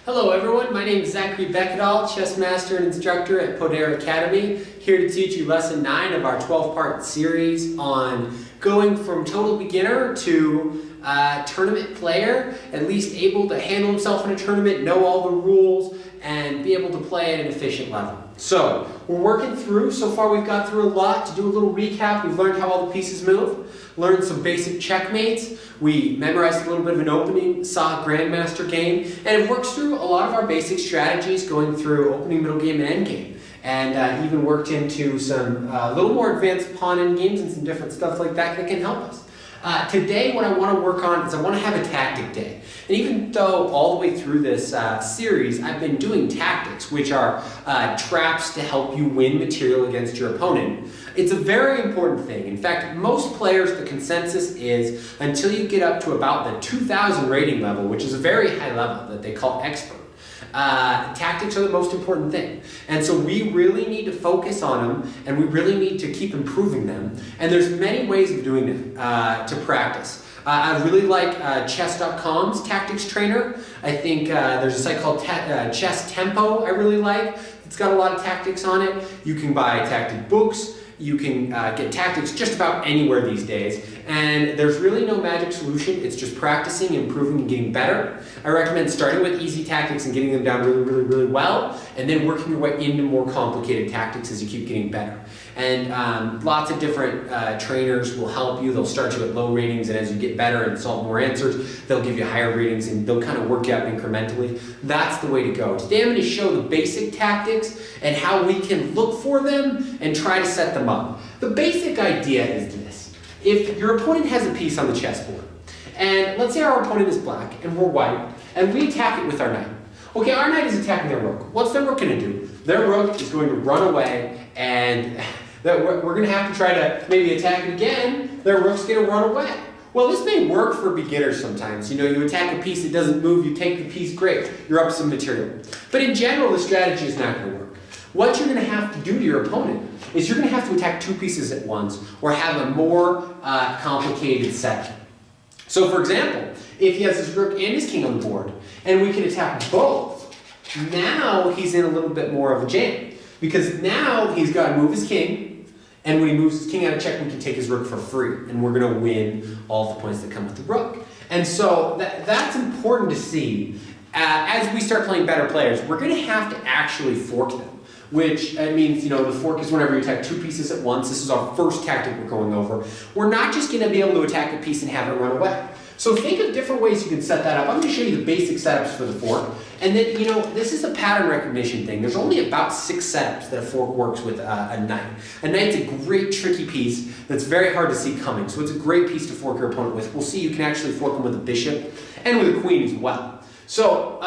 Hello everyone, my name is Zachary Beckedal, chess master and instructor at Podera Academy, here to teach you lesson 9 of our 12-part series on going from total beginner to tournament player, at least able to handle himself in a tournament, know all the rules, and be able to play at an efficient level. So, we're working through, so far we've got through a lot. To do a little recap, we've learned how all the pieces move, learned some basic checkmates, we memorized a little bit of an opening, saw a grandmaster game, and it works through a lot of our basic strategies going through opening, middle game, and end game. And even worked into some little more advanced pawn end games and some different stuff like that that can help us. Today what I want to work on is I want to have a tactic day. And even though all the way through this series I've been doing tactics, which are traps to help you win material against your opponent, it's a very important thing. In fact, most players, the consensus is until you get up to about the 2000 rating level, which is a very high level that they call expert, tactics are the most important thing. And so we really need to focus on them, and we really need to keep improving them. And there's many ways of doing it to practice. I really like chess.com's tactics trainer. I think there's a site called Chess Tempo I really like. It's got a lot of tactics on it. You can buy tactic books. You can get tactics just about anywhere these days, and there's really no magic solution. It's just practicing, improving, and getting better. I recommend starting with easy tactics and getting them down really well, and then working your way into more complicated tactics as you keep getting better. And lots of different trainers will help you. They'll start you at low ratings, and as you get better and solve more answers, they'll give you higher ratings, and they'll kind of work you up incrementally. That's the way to go. Today I'm going to show the basic tactics and how we can look for them and try to set them up. The basic idea is this. If your opponent has a piece on the chessboard, and let's say our opponent is black and we're white, and we attack it with our knight. Okay, our knight is attacking their rook. What's their rook going to do? Their rook is going to run away, and we're going to have to try to maybe attack it again. Their rook's going to run away. Well, this may work for beginners sometimes. You know, you attack a piece that doesn't move, you take the piece, great, you're up some material. But in general, the strategy is not going to work. What you're going to have to do to your opponent is you're going to have to attack two pieces at once or have a more complicated setup. So for example, if he has his rook and his king on the board, and we can attack both, now he's in a little bit more of a jam. Because now he's got to move his king, and when he moves his king out of check, we can take his rook for free, and we're going to win all the points that come with the rook. And so that's important to see. As we start playing better players, we're going to have to actually fork them. Which means, you know, the fork is whenever you attack two pieces at once. This is our first tactic we're going over. We're not just going to be able to attack a piece and have it run away. So think of different ways you can set that up. I'm going to show you the basic setups for the fork. And then, you know, this is a pattern recognition thing. There's only about 6 setups that a fork works with a knight. A knight's a great tricky piece that's very hard to see coming. So it's a great piece to fork your opponent with. We'll see you can actually fork them with a bishop and with a queen as well. So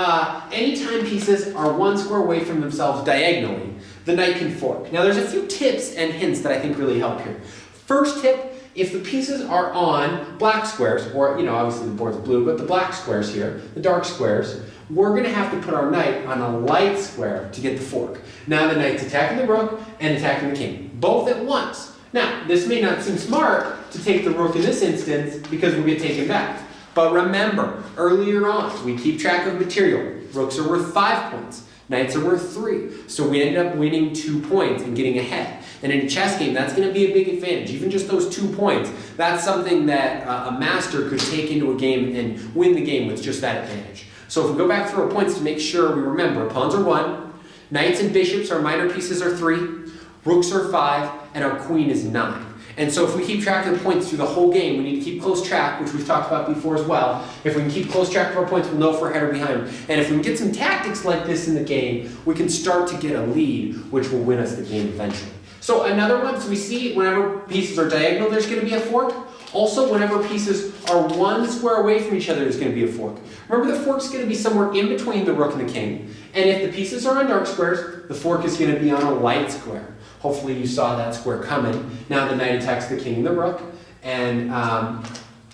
anytime pieces are one square away from themselves diagonally, the knight can fork. Now there's a few tips and hints that I think really help here. First tip, if the pieces are on black squares, or, you know, obviously the board's blue, but the black squares here, the dark squares, we're going to have to put our knight on a light square to get the fork. Now the knight's attacking the rook and attacking the king, both at once. Now, this may not seem smart to take the rook in this instance because we'll get taken back. But remember, earlier on, we keep track of material. Rooks are worth 5 points. Knights are worth 3. So we end up winning 2 points and getting ahead. And in a chess game, that's going to be a big advantage. Even just those 2 points, that's something that a master could take into a game and win the game with just that advantage. So if we go back through our points to make sure we remember, pawns are 1, knights and bishops, our minor pieces, are 3, rooks are 5, and our queen is 9. And so if we keep track of the points through the whole game, we need to keep close track, which we've talked about before as well. If we can keep close track of our points, we'll know if we're ahead or behind. And if we can get some tactics like this in the game, we can start to get a lead, which will win us the game eventually. So another one, so we see whenever pieces are diagonal, there's going to be a fork. Also, whenever pieces are one square away from each other, there's going to be a fork. Remember, the fork's going to be somewhere in between the rook and the king. And if the pieces are on dark squares, the fork is going to be on a light square. Hopefully you saw that square coming. Now the knight attacks the king and the rook, and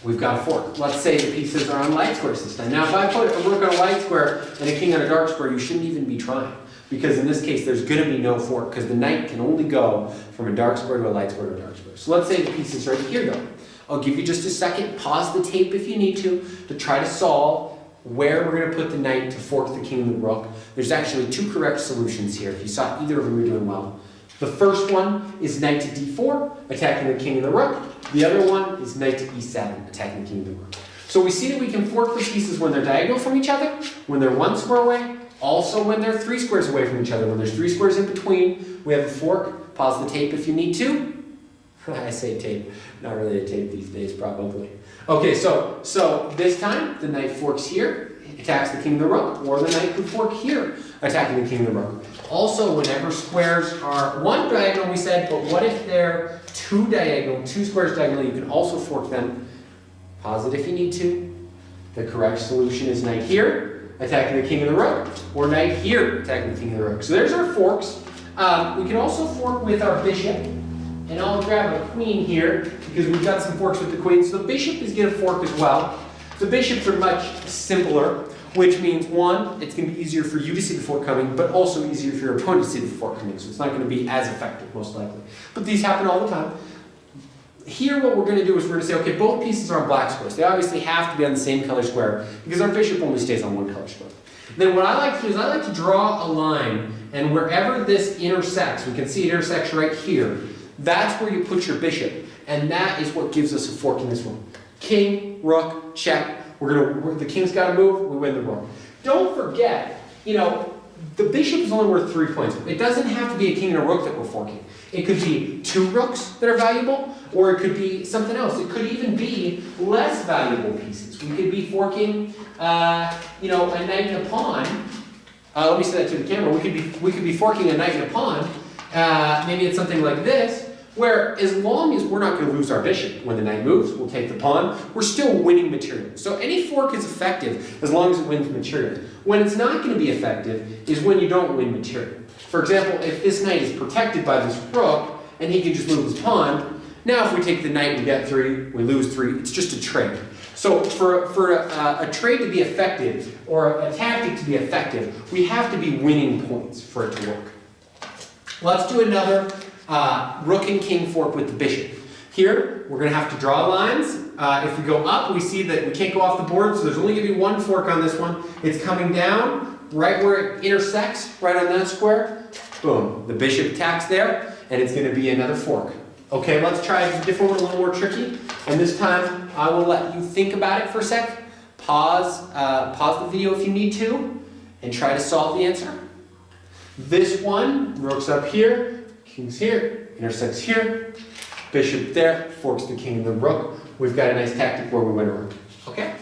we've got a fork. Let's say the pieces are on light squares this time. Now if I put a rook on a light square and a king on a dark square, you shouldn't even be trying. Because in this case, there's going to be no fork, because the knight can only go from a dark square to a light square to a dark square. So let's say the pieces right here go. I'll give you just a second. Pause the tape if you need to try to solve where we're going to put the knight to fork the king and the rook, there's actually two correct solutions here. If you saw either of them, you're doing well. The first one is knight to d4, attacking the king and the rook. The other one is knight to e7, attacking the king and the rook. So we see that we can fork the pieces when they're diagonal from each other, when they're 1 square away, also when they're 3 squares away from each other. When there's 3 squares in between, we have a fork. Pause the tape if you need to. I say tape, not really a tape these days, probably. Okay, so this time, the knight forks here, attacks the king and the rook, or the knight could fork here, attacking the king and the rook. Also, whenever squares are 1 diagonal, we said, but what if they're 2 diagonal, 2 squares diagonal, you can also fork them. Pause it if you need to. The correct solution is knight here, attacking the king and the rook, or knight here, attacking the king and the rook. So there's our forks. We can also fork with our bishop, and I'll grab a queen here, because we've got some forks with the queen. So the bishop is going to fork as well. The bishops are much simpler, which means, one, it's going to be easier for you to see the fork coming, but also easier for your opponent to see the fork coming, so it's not going to be as effective, most likely. But these happen all the time. Here, what we're going to do is we're going to say, okay, both pieces are on black squares. They obviously have to be on the same color square, because our bishop only stays on 1 color square. Then what I like to do is I like to draw a line, and wherever this intersects, we can see it intersects right here, that's where you put your bishop, and that is what gives us a fork in this one. King, rook, check. The king's got to move, we win the rook. Don't forget, the bishop is only worth 3 points. It doesn't have to be a king and a rook that we're forking. It could be 2 rooks that are valuable, or it could be something else. It could even be less valuable pieces. We could be forking, a knight and a pawn. Let me say that to the camera. We could be forking a knight and a pawn. Maybe it's something like this, where as long as we're not going to lose our bishop, when the knight moves, we'll take the pawn, we're still winning material. So any fork is effective as long as it wins material. When it's not going to be effective is when you don't win material. For example, if this knight is protected by this rook, and he can just move his pawn, now if we take the knight, we get 3, we lose 3, it's just a trade. So for a trade to be effective, or a tactic to be effective, we have to be winning points for it to work. Let's do another rook and king fork with the bishop. Here, we're going to have to draw lines. If we go up, we see that we can't go off the board, so there's only going to be 1 fork on this one. It's coming down, right where it intersects, right on that square. Boom. The bishop attacks there, and it's going to be another fork. Okay, let's try a different one, a little more tricky. And this time, I will let you think about it for a sec. Pause the video if you need to, and try to solve the answer. This one, rook's up here, king's here, intersects here, bishop there, forks the king and the rook. We've got a nice tactic where we win a rook. Okay?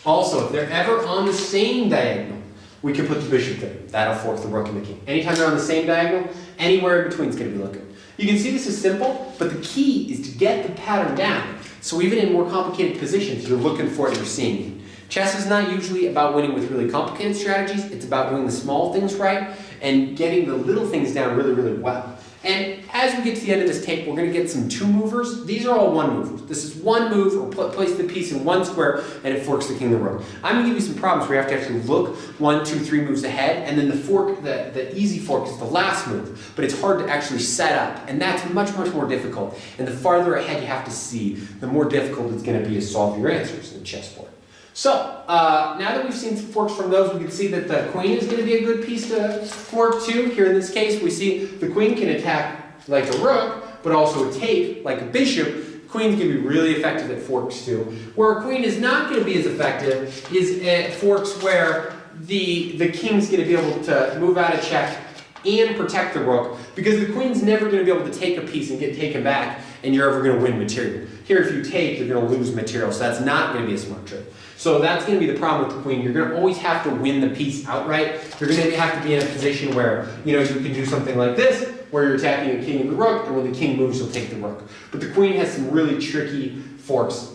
Also, if they're ever on the same diagonal, we can put the bishop there. That'll fork the rook and the king. Anytime they're on the same diagonal, anywhere in between is going to be looking. You can see this is simple, but the key is to get the pattern down. So even in more complicated positions, you're looking for it and you're seeing it. Chess is not usually about winning with really complicated strategies. It's about doing the small things right and getting the little things down really, really well. And as we get to the end of this tape, we're going to get some 2 movers. These are all 1 movers. This is 1 move, or place the piece in 1 square, and it forks the king and the rook. I'm going to give you some problems where you have to actually look 1, 2, 3 moves ahead, and then the fork, the easy fork is the last move. But it's hard to actually set up, and that's much, much more difficult. And the farther ahead you have to see, the more difficult it's going to be to solve your answers in the chessboard. So, now that we've seen some forks from those, we can see that the queen is going to be a good piece to fork too. Here in this case, we see the queen can attack like a rook, but also take like a bishop. Queen's going to be really effective at forks too. Where a queen is not going to be as effective is at forks where the king's going to be able to move out of check and protect the rook, because the queen's never going to be able to take a piece and get taken back, and you're ever going to win material. Here, if you take, you're going to lose material, so that's not going to be a smart trade. So that's going to be the problem with the queen. You're going to always have to win the piece outright. You're going to have to be in a position where, you can do something like this, where you're attacking the king and the rook, and when the king moves, you'll take the rook. But the queen has some really tricky forks.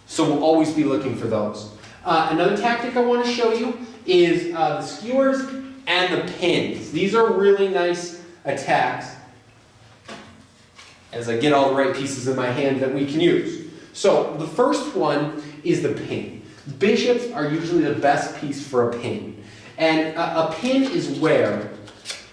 So we'll always be looking for those. Another tactic I want to show you is the skewers and the pins. These are really nice attacks as I get all the right pieces in my hand that we can use. So the first one is the pin. Bishops are usually the best piece for a pin. And a pin is where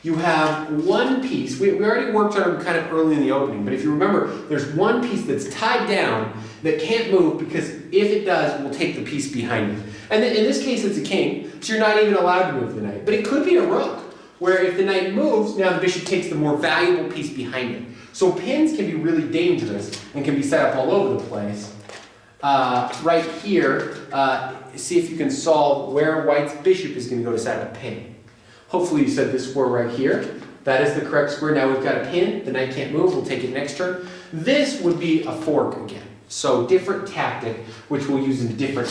you have one piece. We already worked on them kind of early in the opening, but if you remember, there's one piece that's tied down that can't move because if it does, we'll take the piece behind it. And in this case, it's a king, so you're not even allowed to move the knight. But it could be a rook, where if the knight moves, now the bishop takes the more valuable piece behind it. So pins can be really dangerous and can be set up all over the place. Right here, see if you can solve where white's bishop is going to go to set up a pin. Hopefully you said this square right here. That is the correct square. Now we've got a pin. The knight can't move. We'll take it next turn. This would be a fork again. So different tactic, which we'll use in different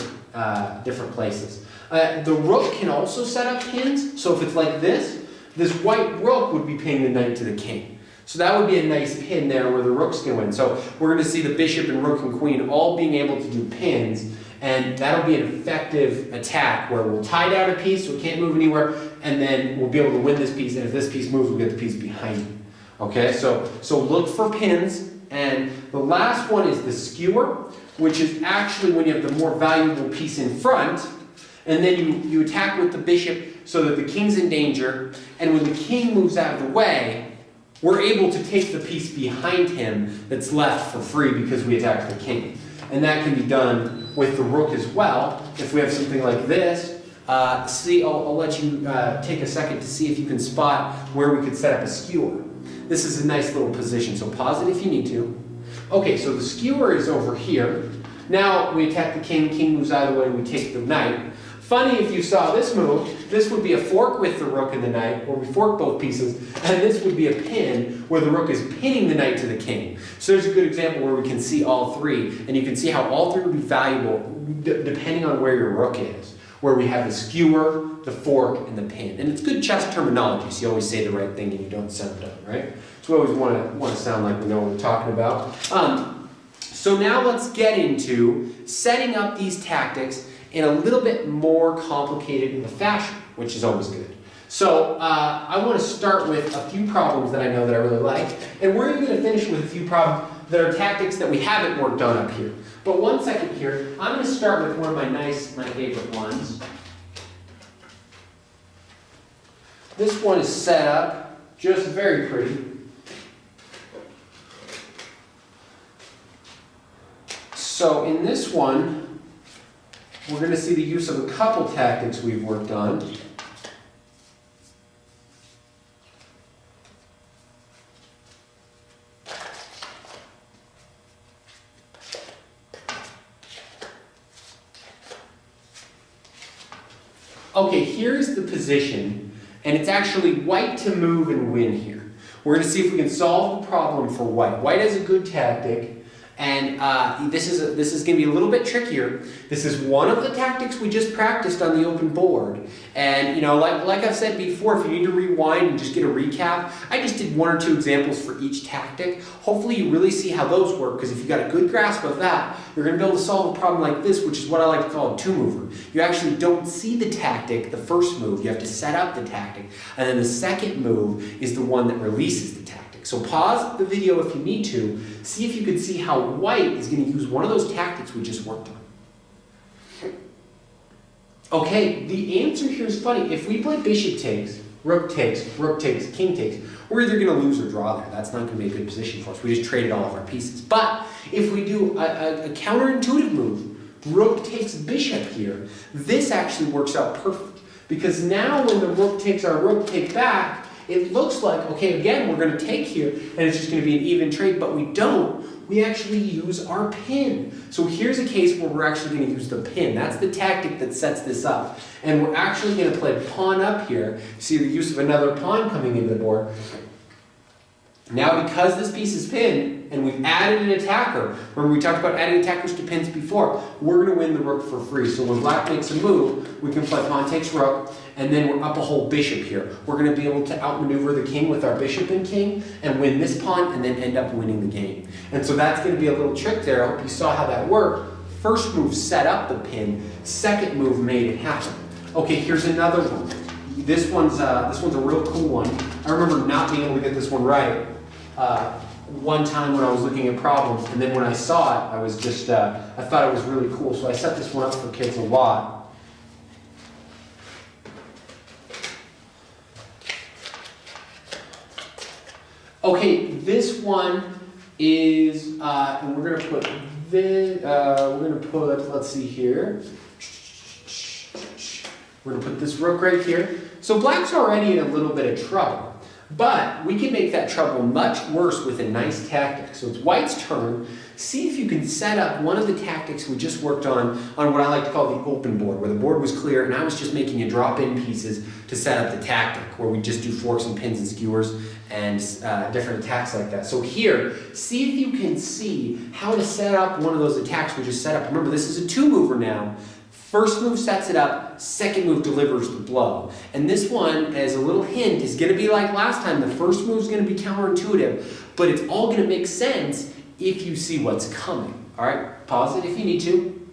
places. The rook can also set up pins. So if it's like this white rook would be pinning the knight to the king. So that would be a nice pin there where the rook's going to win. So we're going to see the bishop and rook and queen all being able to do pins. And that'll be an effective attack where we'll tie down a piece so it can't move anywhere, and then we'll be able to win this piece, and if this piece moves, we'll get the piece behind it. Okay, so look for pins, and the last one is the skewer, which is actually when you have the more valuable piece in front, and then you attack with the bishop so that the king's in danger, and when the king moves out of the way, we're able to take the piece behind him that's left for free because we attacked the king. And that can be done with the rook as well. If we have something like this, I'll let you take a second to see if you can spot where we could set up a skewer. This is a nice little position, so pause it if you need to. Okay, so the skewer is over here. Now we attack the king, king moves out of the way, we take the knight. Funny if you saw this move, this would be a fork with the rook and the knight, where we fork both pieces, and this would be a pin where the rook is pinning the knight to the king. So there's a good example where we can see all three, and you can see how all three would be valuable depending on where your rook is, where we have the skewer, the fork, and the pin. And it's good chess terminology, so you always say the right thing and you don't sound dumb, right? So we always want to sound like we know what we're talking about. So now let's get into setting up these tactics in a little bit more complicated of a fashion, which is always good. So I want to start with a few problems that I know that I really like, and we're even going to finish with a few problems that are tactics that we haven't worked on up here. But one second here, I'm going to start with one of my favorite ones. This one is set up just very pretty. So in this one, we're going to see the use of a couple tactics we've worked on. Okay, here's the position, and it's actually white to move and win here. We're going to see if we can solve the problem for white. White has a good tactic. And this is going to be a little bit trickier. This is one of the tactics we just practiced on the open board. And like I've said before, if you need to rewind and just get a recap, I just did one or two examples for each tactic. Hopefully you really see how those work, because if you've got a good grasp of that, you're going to be able to solve a problem like this, which is what I like to call a two-mover. You actually don't see the tactic, the first move. You have to set up the tactic. And then the second move is the one that releases the tactic. So pause the video if you need to, see if you can see how white is going to use one of those tactics we just worked on. Okay, the answer here is funny. If we play bishop takes, rook takes, king takes, we're either going to lose or draw there. That's not going to be a good position for us. We just traded all of our pieces. But if we do a counterintuitive move, rook takes bishop here, this actually works out perfect. Because now when the rook takes our rook take back, it looks like, okay, again, we're going to take here, and it's just going to be an even trade, but we don't. We actually use our pin. So here's a case where we're actually going to use the pin. That's the tactic that sets this up. And we're actually going to play pawn up here. See the use of another pawn coming into the board. Now, because this piece is pinned, and we've added an attacker, remember we talked about adding attackers to pins before, we're going to win the rook for free. So when black makes a move, we can play pawn takes rook, and then we're up a whole bishop here. We're going to be able to outmaneuver the king with our bishop and king, and win this pawn, and then end up winning the game. And so that's going to be a little trick there. I hope you saw how that worked. First move set up the pin, second move made it happen. Okay, here's another one. This one's a real cool one. I remember not being able to get this one right one time when I was looking at problems, and then when I saw it, I was just, I thought it was really cool. So I set this one up for kids a lot. Okay, this one is, and we're gonna put this, let's see here. We're gonna put this rook right here. So black's already in a little bit of trouble, but we can make that trouble much worse with a nice tactic. So it's white's turn. See if you can set up one of the tactics we just worked on what I like to call the open board, where the board was clear and I was just making you drop in pieces to set up the tactic, where we just do forks and pins and skewers and different attacks like that. So here, see if you can see how to set up one of those attacks we just set up. Remember, this is a two-mover now. First move sets it up, second move delivers the blow. And this one, as a little hint, is gonna be like last time. The first move is gonna be counterintuitive, but it's all gonna make sense if you see what's coming. All right, pause it if you need to.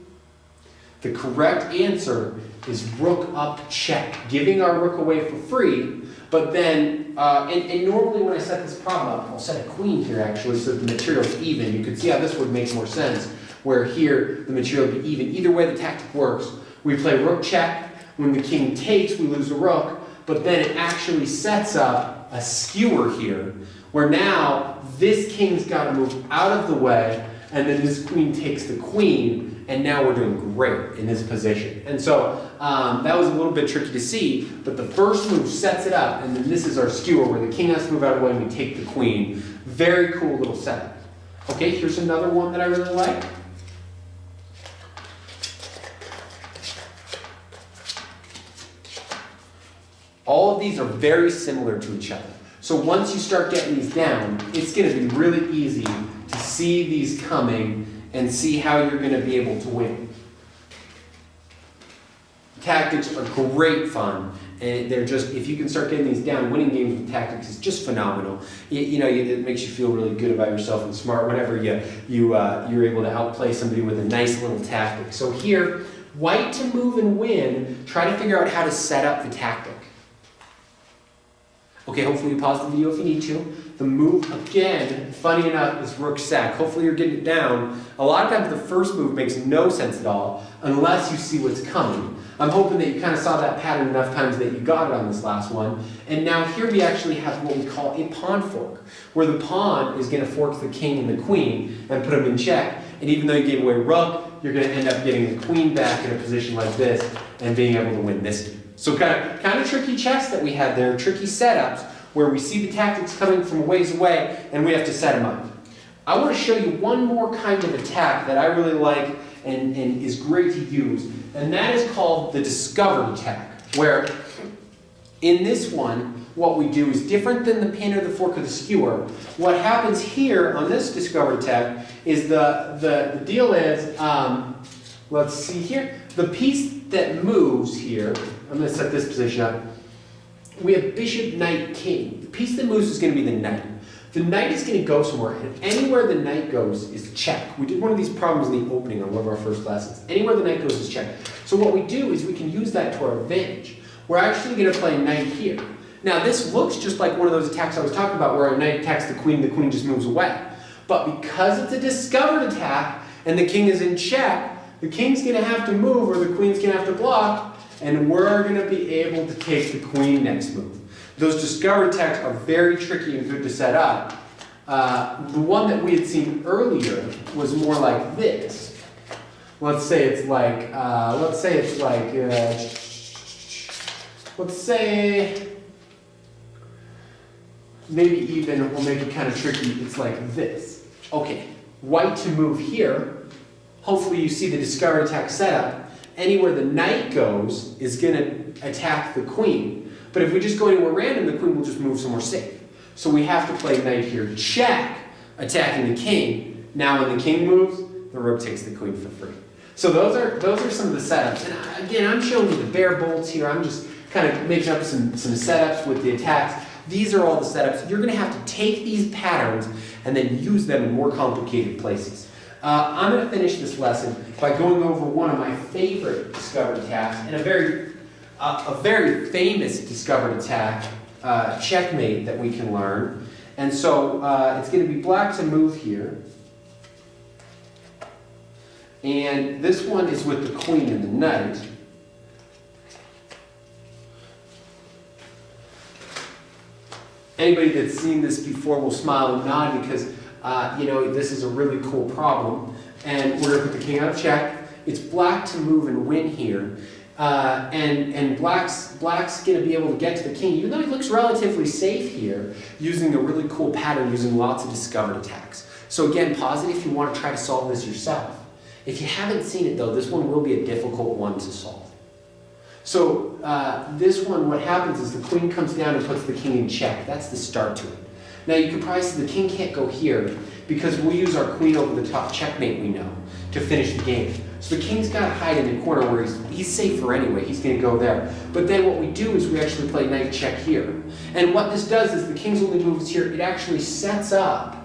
The correct answer is rook up check, giving our rook away for free, but then, and normally when I set this problem up, I'll set a queen here actually so that the material's even. You can see how this would make more sense, where here the material would be even. Either way the tactic works. We play rook check. When the king takes, we lose a rook, but then it actually sets up a skewer here, where now this king's got to move out of the way, and then this queen takes the queen, and now we're doing great in this position. And so that was a little bit tricky to see, but the first move sets it up, and then this is our skewer where the king has to move out of the way and we take the queen. Very cool little setup. Okay, here's another one that I really like. All of these are very similar to each other. So once you start getting these down, it's going to be really easy to see these coming and see how you're going to be able to win. Tactics are great fun, and they're just, if you can start getting these down, winning games with tactics is just phenomenal. It makes you feel really good about yourself and smart whenever you're able to outplay somebody with a nice little tactic. So here, white to move and win, try to figure out how to set up the tactic. Okay, hopefully you pause the video if you need to. The move, again, funny enough, is rook sack. Hopefully you're getting it down. A lot of times the first move makes no sense at all unless you see what's coming. I'm hoping that you kind of saw that pattern enough times that you got it on this last one. And now here we actually have what we call a pawn fork, where the pawn is going to fork the king and the queen and put them in check. And even though you gave away rook, you're going to end up getting the queen back in a position like this and being able to win this game. So kind of tricky chess that we had there, tricky setups, where we see the tactics coming from a ways away and we have to set them up. I want to show you one more kind of attack that I really like and is great to use, and that is called the discovered attack, where in this one, what we do is different than the pin or the fork or the skewer. What happens here on this discovered attack is the deal is, let's see here, the piece that moves here, I'm going to set this position up. We have bishop, knight, king. The piece that moves is going to be the knight. The knight is going to go somewhere, and anywhere the knight goes is check. We did one of these problems in the opening on one of our first lessons. Anywhere the knight goes is check. So what we do is we can use that to our advantage. We're actually going to play knight here. Now this looks just like one of those attacks I was talking about where a knight attacks the queen just moves away. But because it's a discovered attack, and the king is in check, the king's going to have to move or the queen's going to have to block, and we're going to be able to take the queen next move. Those discovered attacks are very tricky and good to set up. The one that we had seen earlier was more like this. Let's say maybe even, we'll make it kind of tricky, it's like this. Okay, white to move here. Hopefully you see the discovered attack setup. Anywhere the knight goes is going to attack the queen. But if we just go anywhere random, the queen will just move somewhere safe. So we have to play knight here, check, attacking the king. Now when the king moves, the rook takes the queen for free. So those are some of the setups. And again, I'm showing you the bare bolts here. I'm just kind of making up some setups with the attacks. These are all the setups. You're going to have to take these patterns and then use them in more complicated places. I'm going to finish this lesson by going over one of my favorite discovered attacks and a very famous discovered attack, checkmate, that we can learn. And so it's going to be black to move here. And this one is with the queen and the knight. Anybody that's seen this before will smile and nod because, this is a really cool problem. And we're going to put the king out of check. It's black to move and win here. And black's going to be able to get to the king, even though he looks relatively safe here, using a really cool pattern, using lots of discovered attacks. So again, pause it if you want to try to solve this yourself. If you haven't seen it though, this one will be a difficult one to solve. So this one, what happens is the queen comes down and puts the king in check. That's the start to it. Now you can probably see the king can't go here because we'll use our queen over the top checkmate we know to finish the game. So the king's got to hide in the corner where he's safer anyway. He's going to go there. But then what we do is we actually play knight check here. And what this does is the king's only move is here. It actually sets up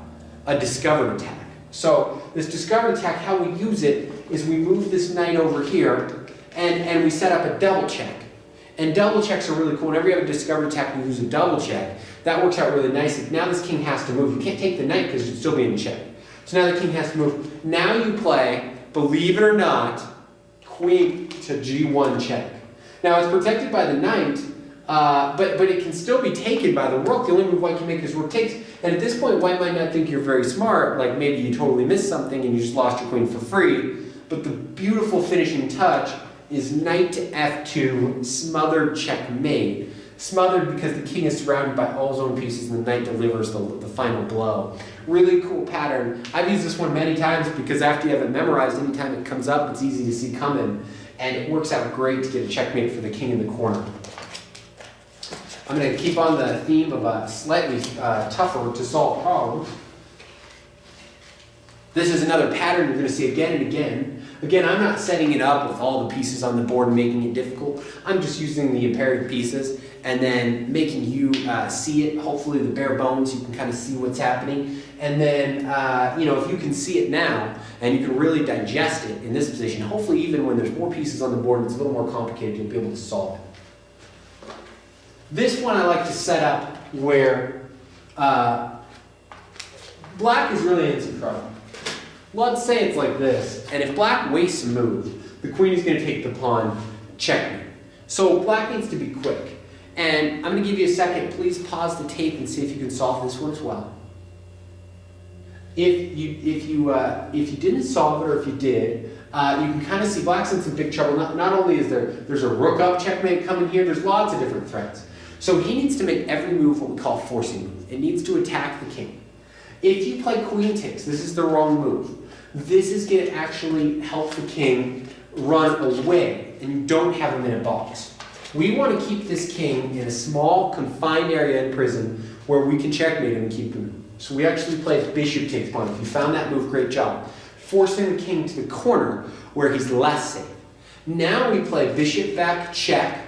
a discovered attack. So this discovered attack, how we use it is we move this knight over here and we set up a double check. And double checks are really cool. Whenever you have a discovered attack, we use a double check. That works out really nicely. Now this king has to move. You can't take the knight because you'd still be in check. So now the king has to move. Now you play, believe it or not, queen to g1 check. Now it's protected by the knight, but it can still be taken by the rook. The only move white can make is rook takes. And at this point, white might not think you're very smart, like maybe you totally missed something and you just lost your queen for free. But the beautiful finishing touch is knight to f2, smothered checkmate. Smothered because the king is surrounded by all his own pieces and the knight delivers the final blow. Really cool pattern. I've used this one many times because after you have it memorized, anytime it comes up, it's easy to see coming. And it works out great to get a checkmate for the king in the corner. I'm going to keep on the theme of a slightly tougher to solve problem. This is another pattern you're going to see again and again. Again, I'm not setting it up with all the pieces on the board and making it difficult. I'm just using the imperative pieces and then making you see it. Hopefully the bare bones, you can kind of see what's happening. And then, if you can see it now and you can really digest it in this position, hopefully even when there's more pieces on the board and it's a little more complicated, you'll be able to solve it. This one I like to set up where black is really in some trouble. Let's say it's like this, and if black wastes a move, the queen is going to take the pawn, checkmate. So black needs to be quick. And I'm going to give you a second. Please pause the tape and see if you can solve this one as well. If you didn't solve it, or if you did, you can kind of see black's in some big trouble. Not only is there's a rook up checkmate coming here, there's lots of different threats. So he needs to make every move what we call forcing move. It needs to attack the king. If you play queen takes, this is the wrong move. This is going to actually help the king run away, and you don't have him in a box. We want to keep this king in a small, confined area in prison where we can checkmate him and keep him. So we actually play bishop takes pawn. If you found that move, great job. Forcing the king to the corner where he's less safe. Now we play bishop back check,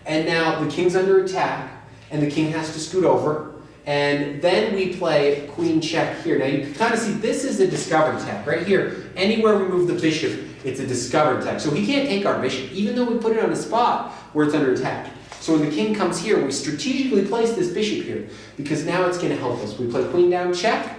and now the king's under attack, and the king has to scoot over. And then we play queen check here. Now you can kind of see this is a discovered attack. Right here, anywhere we move the bishop, it's a discovered attack. So he can't take our bishop, even though we put it on a spot where it's under attack. So when the king comes here, we strategically place this bishop here because now it's going to help us. We play queen down check,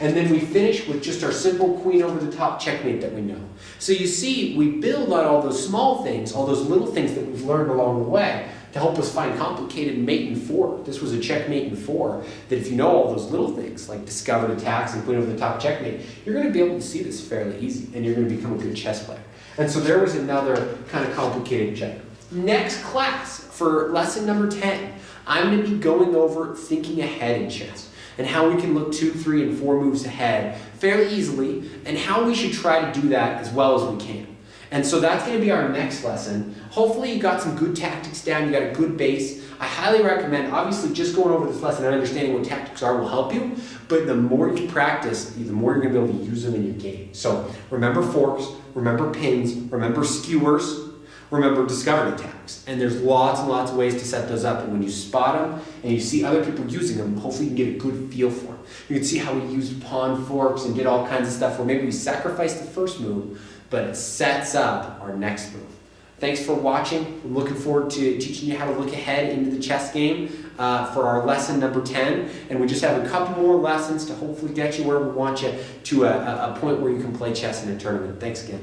and then we finish with just our simple queen over the top checkmate that we know. So you see, we build on all those small things, all those little things that we've learned along the way to help us find complicated mate in 4. This was a checkmate in 4, that if you know all those little things, like discovered attacks and queen over the top checkmate, you're going to be able to see this fairly easy, and you're going to become a good chess player. And so there was another kind of complicated check. Next class, for lesson number 10, I'm going to be going over thinking ahead in chess, and how we can look 2, 3, and 4 moves ahead fairly easily, and how we should try to do that as well as we can. And so that's going to be our next lesson. Hopefully you got some good tactics down, you got a good base. I highly recommend, obviously just going over this lesson and understanding what tactics are will help you, but the more you practice, the more you're going to be able to use them in your game. So remember forks, remember pins, remember skewers, remember discovered attacks. And there's lots and lots of ways to set those up, and when you spot them and you see other people using them, hopefully you can get a good feel for them. You can see how we use pawn forks and did all kinds of stuff where maybe we sacrificed the first move, but it sets up our next move. Thanks for watching. I'm looking forward to teaching you how to look ahead into the chess game for our lesson number 10. And we just have a couple more lessons to hopefully get you where we want you to a point where you can play chess in a tournament. Thanks again.